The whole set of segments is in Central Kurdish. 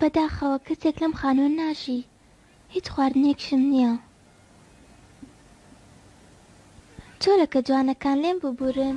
بەداخەوە کەسێک لەم خانووە ناژی، هیچ خواردنێکشم نییە. چۆلەکە جوانەکان لێم ببورن.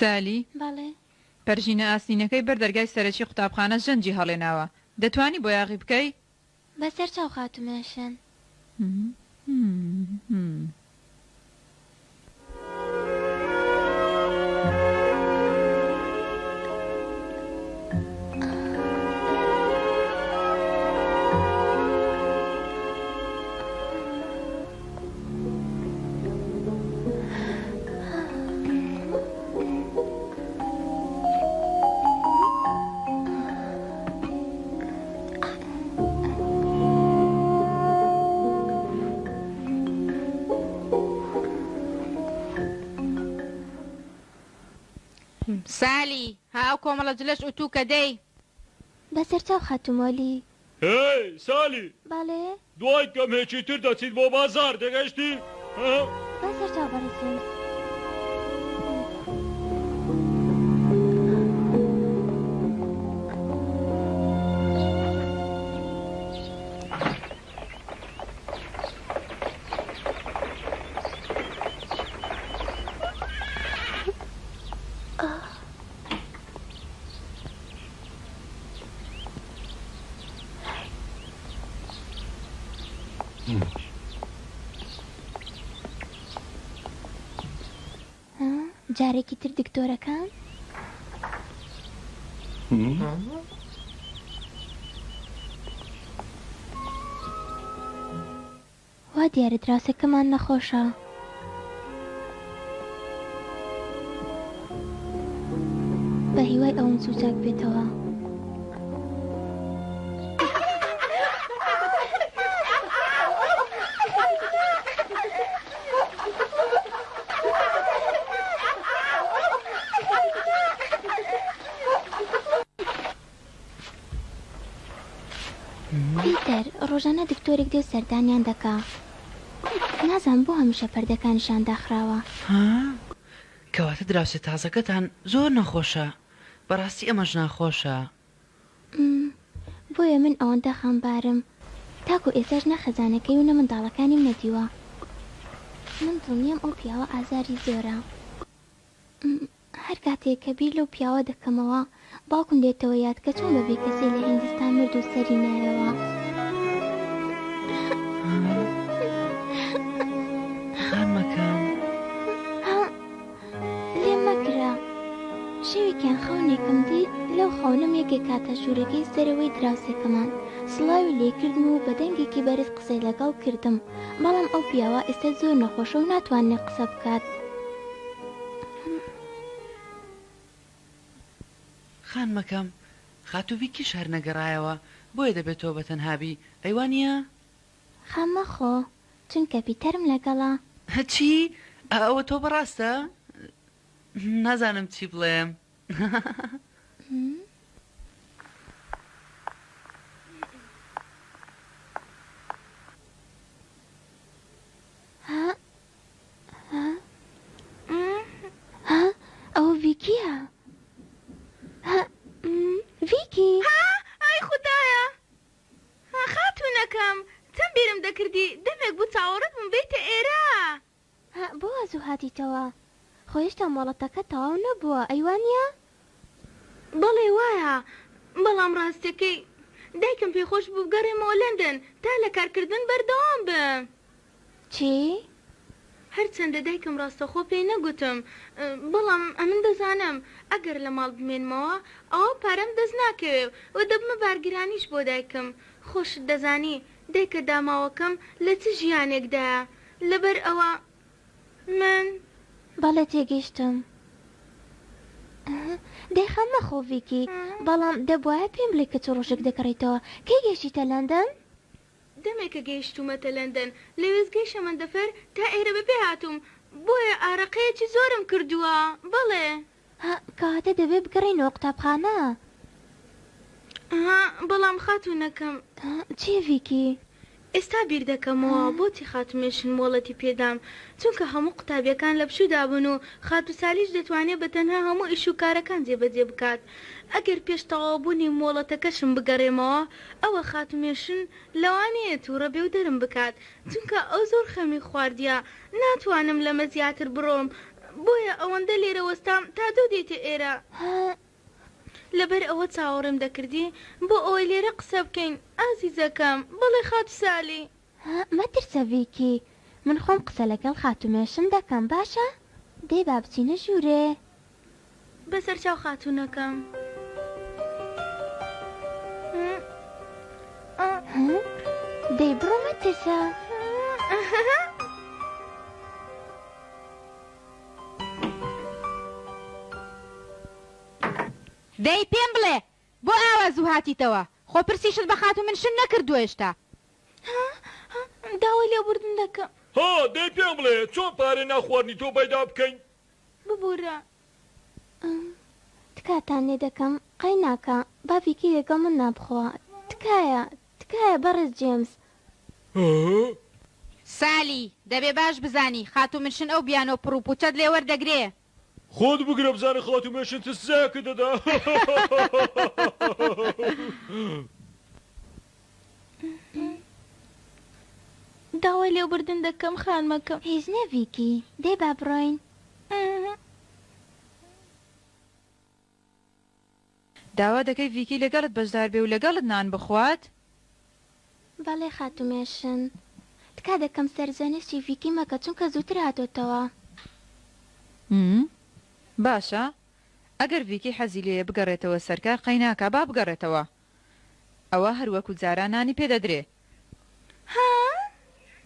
سالی بەڵێ پەرژینە ئاسینەکەی بەردەرگای سەرەکی قوتابخانە ژەنجی هەڵێناوە، دەتوانی بۆ یاغی بکەی؟ بەسەر چاو خاتومێشن. سالی ها کۆمەڵە جلەش ئوتو کە دەی بەسەر چاو خاتومۆلی. هی سالی بەڵێ دوای کەمێکی تر دەچیت بۆ بازار دەگەشتی؟ بەسەر چاو بەڕێزم. جارێکی تر دکتۆرەکان؟ وا دیارە دراوسێکەمان نەخۆشە. بە هیوای ئەوم سوچاک بێتەوە. پیتەر ڕۆژانە دکتۆرێک دێ سەردانیان دەکا. نازان بۆ هەمیشە پەردەکانیشان داخراوە. کەواتە دراوسێ تازەکەتان زۆر نەخۆشە. بەڕاستی ئەمەش ناخۆشە. بۆیە من ئەوەندە خەمبارم تاکو ئێستاش نەخەزانەکەی و نە منداڵەکانیم نەدیوە. من دڵنیام ئەو پیاوە ئازاری زۆرە. هەر کاتێک کە بیر لەو پیاوە دەکەمەوە باوکم دێتەوە یاد کە چۆن بەبێ کەسێ لە هیندستان مرد و سەری نایەوە. خانمەکەم لێ مەگرە. شەوێکیان خەونێکم دی لەو خەونەم یەکێک کاتە ژوورەکەی سەرەوەی دراوسێکەمان سڵاوی لێکردم و بە دەنگێکی بەرز قسەی لەگەڵ کردم، بەڵام ئەو پیاوە ئێستا زۆر نەخۆشە و ناتوانێت قسە بکات. خانمەکەم خاتوویکی شار نەگەڕایەوە بۆیە دەبێتەوە بە تەنهابی ئەیوانە؟ خەمەخۆ چونکە پیتەرم لەگەڵا. هەچی؟ ئەوە تۆ بەڕاستە؟ نازانم چی بڵێم. ئەوە ڤیکیە. ڤیکی ئای خوددایە خاتوونەکەم چەند بیرم دەکردی دەمێک بوو چاوەڕەت بم بێتە ئێرە. بۆ وەزوو هاتیتەوە؟ خۆیشتا مۆڵەتەکە تەواو نەبووە ئەیوانە؟ بەڵێ وایە، بەڵام ڕاستەکەی دایکم پێخۆش بوو بگەڕێمەوە لەندەن تا لە کارکردن بەردەوام بم. چی؟ هەرچەندە دایکم ڕاستەخۆ پێی نەگوتم، بەڵام ئەمن دەزانم ئەگەر لە ماڵ بمێنمەوە ئەوە پارەم دەست ناکەوێ و دەبمە بارگرانیش بۆ دایکم. خۆشت دەزانی دایکە داماوەکەم لە چ ژیانێکدایە، لەبەر ئەوە من بەڵێ تێگەیشتم. دەیخەم مەخۆ ڤیکی، بەڵام دەبوایە پێم بڵێ کە چ ڕۆژێک دەکەڕێتەوە. کەی گەشتیتە لەندەن؟ دەمێکە گەیشتومەتە لەندەن لە وێزگەی شەمەندەفەر تا ئێرە بەبێ هاتووم بۆیە ئارەقەیەکی زۆرم کردووە بەڵێ کاتە دەبێت بگەڕێنەوە قوتابخانە بەڵام خاتوونەکەم چی ڤیکی؟ ئێستا بیر دەکەمەوە بۆچی خاتومێشن مۆڵەتی پێدام چونکە هەموو قوتابیەکان لە پشودا بوون و خاتو سالیش دەتوانێت بە تەنها هەموو ئیش و کارەکان جێبەجێ بکات ئەگەر پێش تەواوبوونی مۆڵەتەکەشم بگەڕێمەوە ئەوە خاتومێشن لەوانەیە تووڕە بێ و دەرم بکات چونکە ئەو زۆر خەمی خواردیە ناتوانم لەمە زیاتر بڕۆم بۆیە ئەوەندە لێرە وەستام تا دۆ دێتێ ئێرە لەبەر ئەوە چاوەڕێم دەکردی بۆ ئەوەی لێرە قسە بکەین ئازیزەکەم بڵێ خاتو سالی مەترسە ڤیکی من خۆم قسە لەگەڵ خاتومێشم دەکەم باشە؟ دەی با بچینە ژوورێ بەسەر چاو خاتوونەکەم دەی بڕۆ مەترسە دەی پێم بڵێ بۆ ئاوا زوو هاتیتەوە خۆ پرسیشت بە خاتو من شن نەکردووە هێشتا داوای لێبوردن دەکەم ها دەی پێم بڵێ چۆن پارە ناخواردنی تۆ پەیدا بکەین ببوورە تکاتان لێ دەکەم قەی ناکە با ڤیکی لەگەڵ من نابخوا تکایە بەڕێز جێمس سالی دەبێ باش بزانی خاتو من شن ئەو بیانۆ پڕ و پوچەت لێ وەردەگرێ خۆت بگرە بزانە خاتومێشن چ سزایەکە دەدا داوای لێبوردن دەکەم خانمەکەم هیچ نە ڤیکی دەی با بڕۆین داوا دەکەی ڤیکی لەگەڵت بەشدار بێ و لەگەڵت نان بخوات بەڵێ خاتومێشن تکا دەکەم سەرزانشتی ڤیکی مەکە چونکە زووتر هاتۆتەوە باشە ئەگەر ڤیکی حەزی لێ بگەڕێتەوە سەرکار قەیناکە با بگەڕێتەوە ئەوە هەروەکو جارانانی پێدەدرێ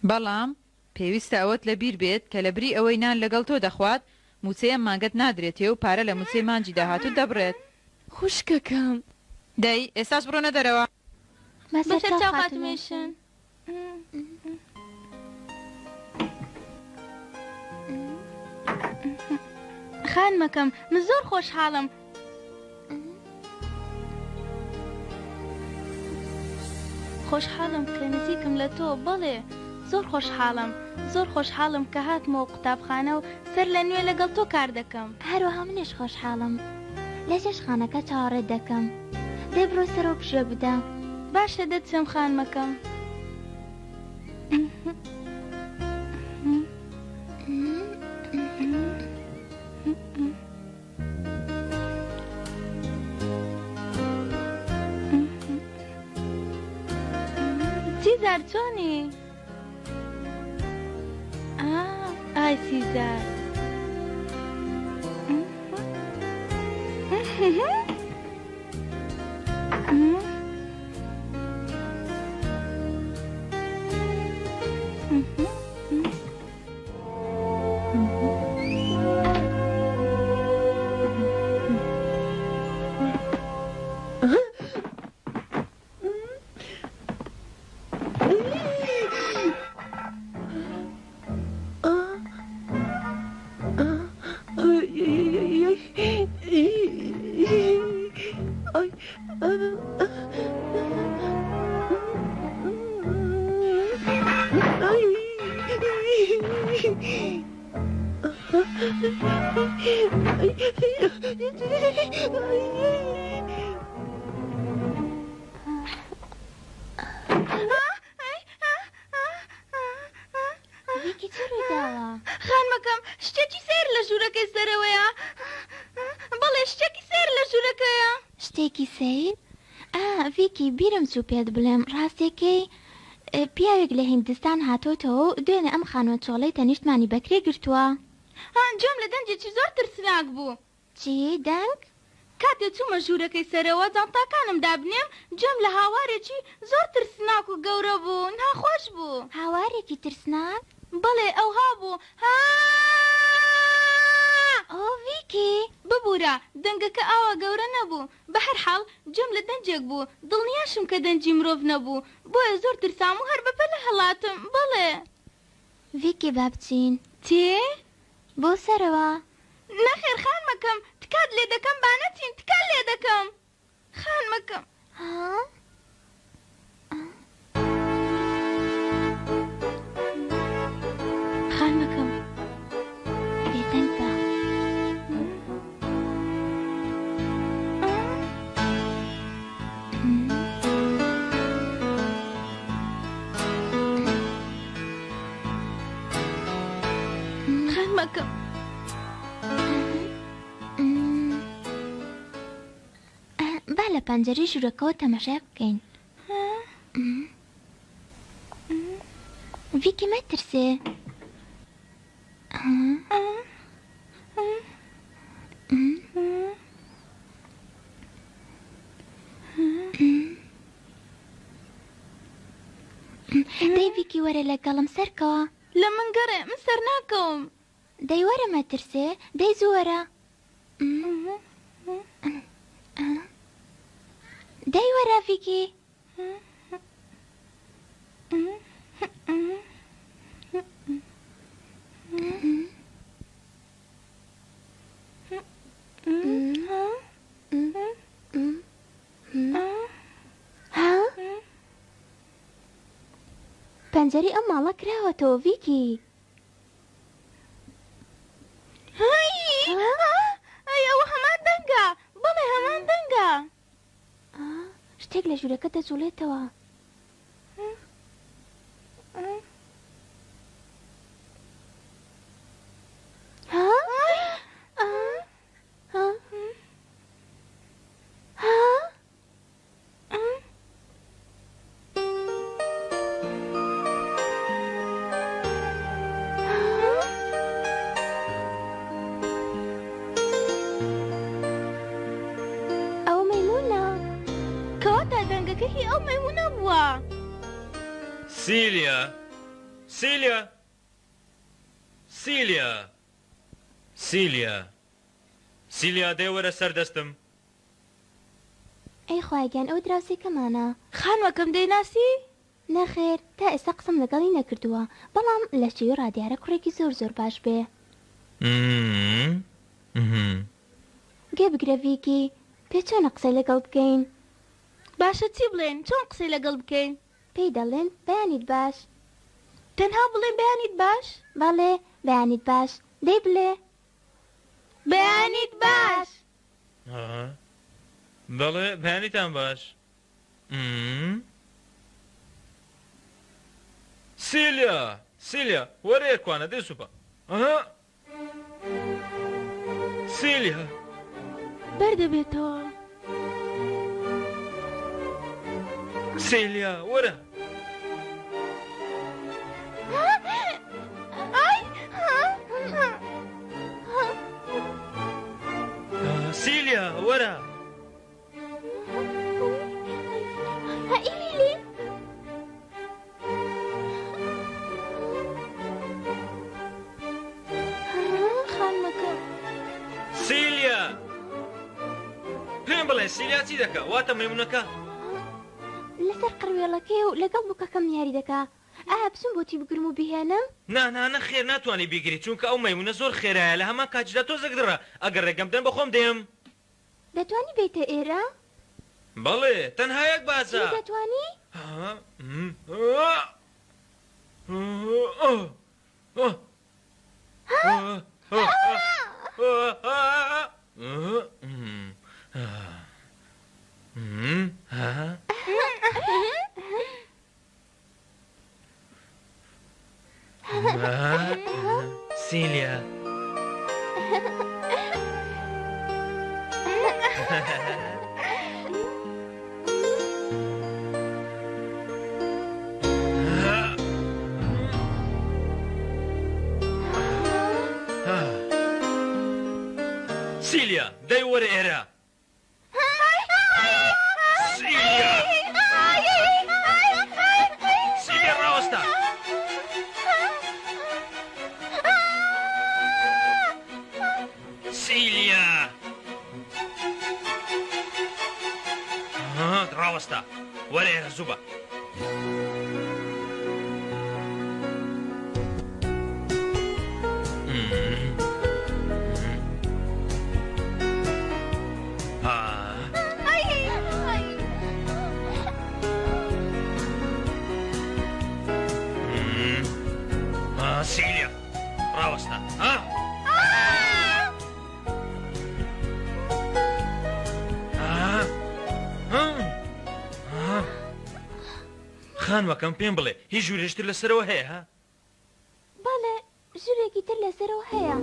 بەڵام پێویستە ئەوەت لەبیر بێت کە لە بری ئەوەی نان لەگەڵ تۆ دەخوات موچەیە مانگەت نادرێتێ و پارە لە موچەی مانجی داهاتوو دەبڕێت خوشکەکەم دەی ئێستاش بڕۆنە دەرەوە بەسەر چاو خاتومێشن خانمەکەم من زۆر خۆشحاڵم کە نزیکم لە تۆ بەڵێ زۆر خۆشحاڵم کە هاتمەوە قوتابخانە و سەر لە نوێ لەگەڵ تۆ کار دەکەم هەروەها منیش خۆشحاڵم لە جێشخانەکە چاوەڕێت دەکەم دەی بڕۆ سەرەوە پشوە بدە باشە دەچم خانمەکەم سیزار چۆنی؟ ئای سیزار ڤیکی چی ڕوویداوە؟ خانمەکەم شتێکی سێر لە ژوورەکەی سەرەوەیە بەڵێ شتێکی سێر لە ژوورەکەیە شتێکی سیر؟ ڤیکی بیرم چوو پێت بڵێم ڕاستێکەی پیاوێک لە هیندستان هاتۆتەوە و دوێنێ ئەم خانوە چۆڵەی تەنیشتمانی بەکرێ گرتووە جۆم لە دەنجێکی زۆر ترسناک بوو چی دەنگ؟ کاتێ چوومە ژوورەکەی سەرەوە جانتاکانم دابنێم جۆم لە هاوارێکی زۆر ترسناک و گەورە بوو ناخۆش بوو هاوارێکی ترسناک؟ بەڵێ ئەوها بوو ئۆ ڤیکی ببوو ورا دەنگەکە ئاوا گەورە نەبوو بە هەر حاڵ جۆم لە دەنجێک بوو دڵنیاشم کە دەنجی مرۆڤ نەبوو بۆیە زۆر ترسام و هەر بەپە لە هەڵاتم بەڵێ ڤیکی با بچین تێ بۆ سەرەوە نەخێر خان مەکەم تکات لێ دەکەم با نەچین تکات لێ دەکەم خان مەکەم ها خان مەکەم بێدەنگە خان مەکەم با لە پەنجەرەی ژوورەکەەوە تەماشای بکەین ڤیکی مەترسێ دەی ڤیکی وەرە لەگەڵم سەرکەوە لە من گەڕێ من سەر ناکەوم دەی وەرە مەترسێ دەی زووەرە دەی وەرە ڤیکی پەنجەری ئەم ماڵە کراوەتەوە ڤیکی ئەوە هەمان دەنگە بەڵێ هەمان دەنگە شتێک لە ژوورەکە دەجوڵێتەوە سیلیا سیلیا سیلیا سیلیا سیلیا دێوەرە سەردەستم ئەی خواگیان ئەو دراوسێکەمانە خان مەکەم دەیناسی نەخێر تا ئێستا قسم لەگەڵی نەکردووە بەڵام لە شێوی ڕادیارە کوڕێکی زۆر باش بێ گێ بگرە ڤیکی پێ چۆنە قسەی لەگەڵ بکەین باشە چی بڵێن چۆن قسەی لەگەڵ بکەین پێی دەڵێن بەیانیت باش تەنها بڵێن بەیانیت باش بەڵێ بەیانیت باش دەی بڵێ بەیانیت باش بەڵێ بەیانیتان باش سیلیا سیلیا وەرە یەکوانە دێ سوپە سیلیا بەردەبێتەوە سیلیا وەرە سیلیا وەرە ئیلیلی خان مەکەم سیلیا پێم بڵێ سیلیا چی دەکە واتە مەیمونەکە لەسەر قڕوێڵەکەی و لەگەڵ بووکەکەم یاری دەکا ئایا بچم بۆتی بگرم و بهێنم نانە خێر ناتوانانی بیگری چونکە ئەو مەیمونە زۆر خێرایە لە هەمان کاتژدا تۆ زەگدڕە ئەگەر ڕێگەم بدەن بەخۆم دێم دەتوانی بیتە ئێرە بەڵێ تەنها یەک بازە دەتوانی سیلیا سیلیا دەی وەرە ئێرە سیلیا سیلیا ڕاوەستە سیلیا ڕاوەستا خانوەکەم پێم بڵێ هیچ ژوورێشتر لەسەرەوە هەیە ها؟ بەڵێ ژوورێکی تر لەسەرەوە هەیە.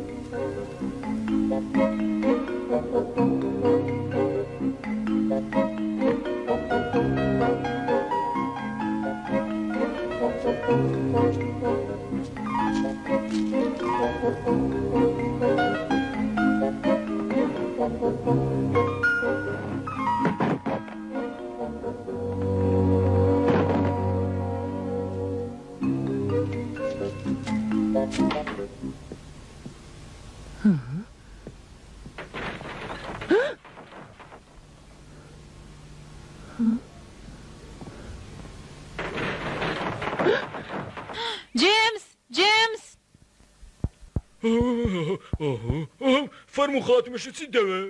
فەرموو خاتمەشە چی دەوێ؟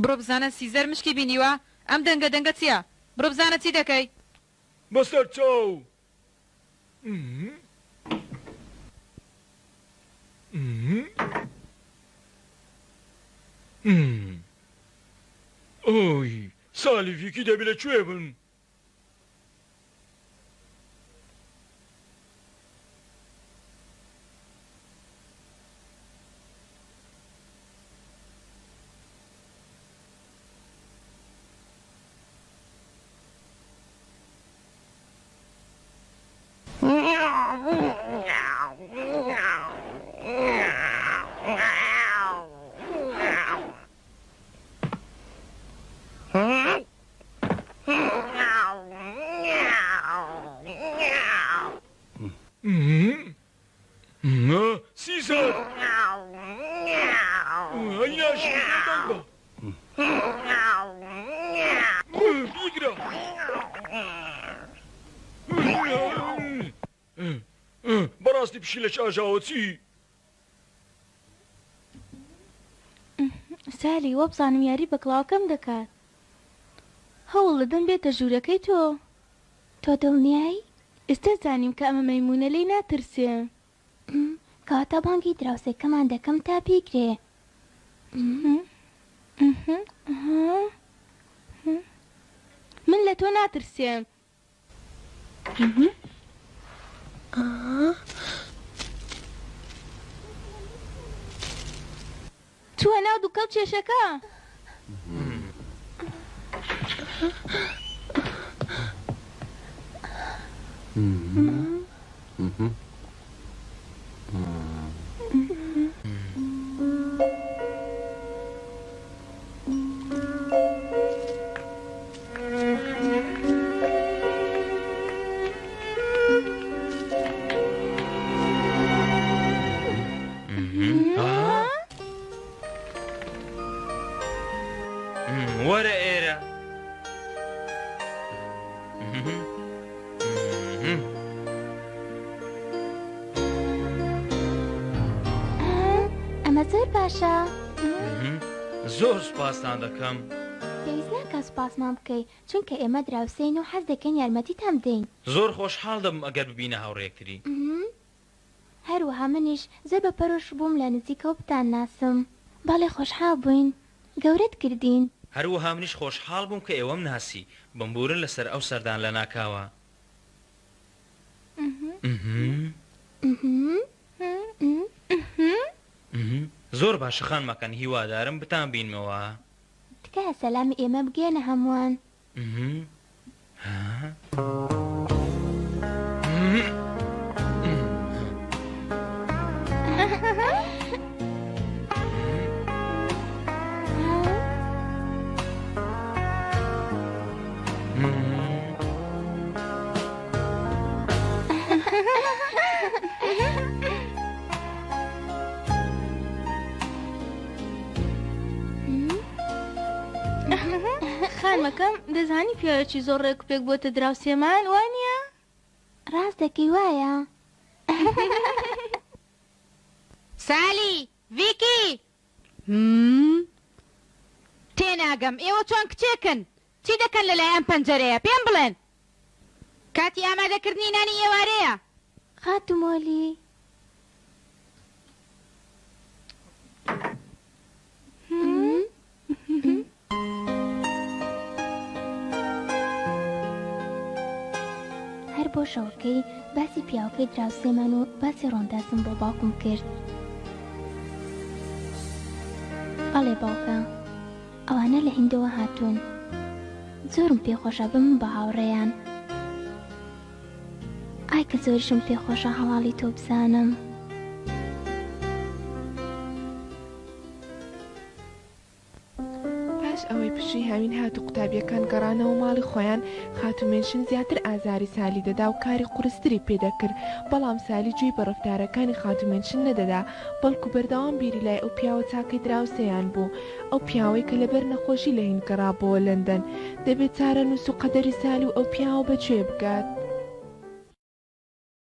بڕۆ بزانە سیزەر مشکی بینیوە؟ ئەم دەنگە چییە؟ بڕۆ بزانە چی دەکەی؟ بەسەر چاو ئۆی سالیڤیکی دەبی لەکوێ بن؟ سیزەر ئەیناشی دەنگە بیگرە بەڕاستی پشیلەش ئاژاوە چی؟ سالی وە بزانم یاری بە کڵاوەکەم دەکات هەوڵ لەدەم بێتە ژوورەکەی تۆ دڵنیایی؟ ئێستا زانیم کە ئەمە مەیمونە لێی ناترسێ کاتە بانگی دراوسێکەمان دەکەم تا بیگرێ. من لە تۆ ناترسێم. چووە ناو دووکەڵ چێشەکە. وەرە ئێرە ئەمە زۆر باشە. زۆر سوپاسان دەکەم. پێویست ناکە سوپاسمان بکەی چونکە ئێمە دراوسین و حەز دەکەین یارمەتیتان بدەین. زۆر خۆشحاڵ دەبم ئەگەر ببینە هاوڕێکتری. هەروەها منیش زۆر بە پەرۆش بووم لە نزیکەوە بتان ناسم. باڵێ خۆشحاڵ بووین گەورەت کردین. هەروەها منیش خۆشحاڵ بووم کە ئێوەم ناسی بمبورن لەسەر ئەو سەردان لە ناکاوە. زۆر باشە خانمەکەن هیوادارم بتان بینمەوە. تکایە سەلامی ئێمە بگێنە هەمووان. خانمەکەم دەزانی پیاوێکی زۆر ڕێکوپێک بۆتە دراوسێمان وانە؟ ڕاست دەکەی وایە؟ سالی ڤیکی تێناگەم ئێوە چۆن کچێکن چی دەکەن لەلایەن پەنجەرەیە پێم بڵێن کاتی ئامادەکردنی نانی ئێوارەیە. خاتم مۆلی بۆ شەوەکەی باسی پیاوەکەی دراوسێمان و باسی ڕۆنداسم بۆ باوکم کرد. بەڵێ باوکە، ئەوانە لە هیندەوە هاتوون، زۆرم پێخۆشە بم بە هاوڕێیان. ئای کە زۆریشم پێخۆشە هەواڵی تۆ بزانم. پاش ئەوەی پشی هاوین هات و قوتابیەکان گەڕانەوە ماڵی خۆیان، خاتومێنشن زیاتر ئازاری سالی دەدا و کاری قورستری پێدەکرد. بەڵام سالی گوێی بە ڕەفتارەکانی خاتومێنشن نەدەدا، بەڵکو بەردەوام بیری لای ئەو پیاوە چاکەی دراوسەیان بوو، ئەو پیاوەی کە لەبەر نەخۆشی لە هین گەڕابەوە لەندەن. دەبێت چارە نووس و قەدەری سالی و ئەو پیاوە بەگوێ بگات.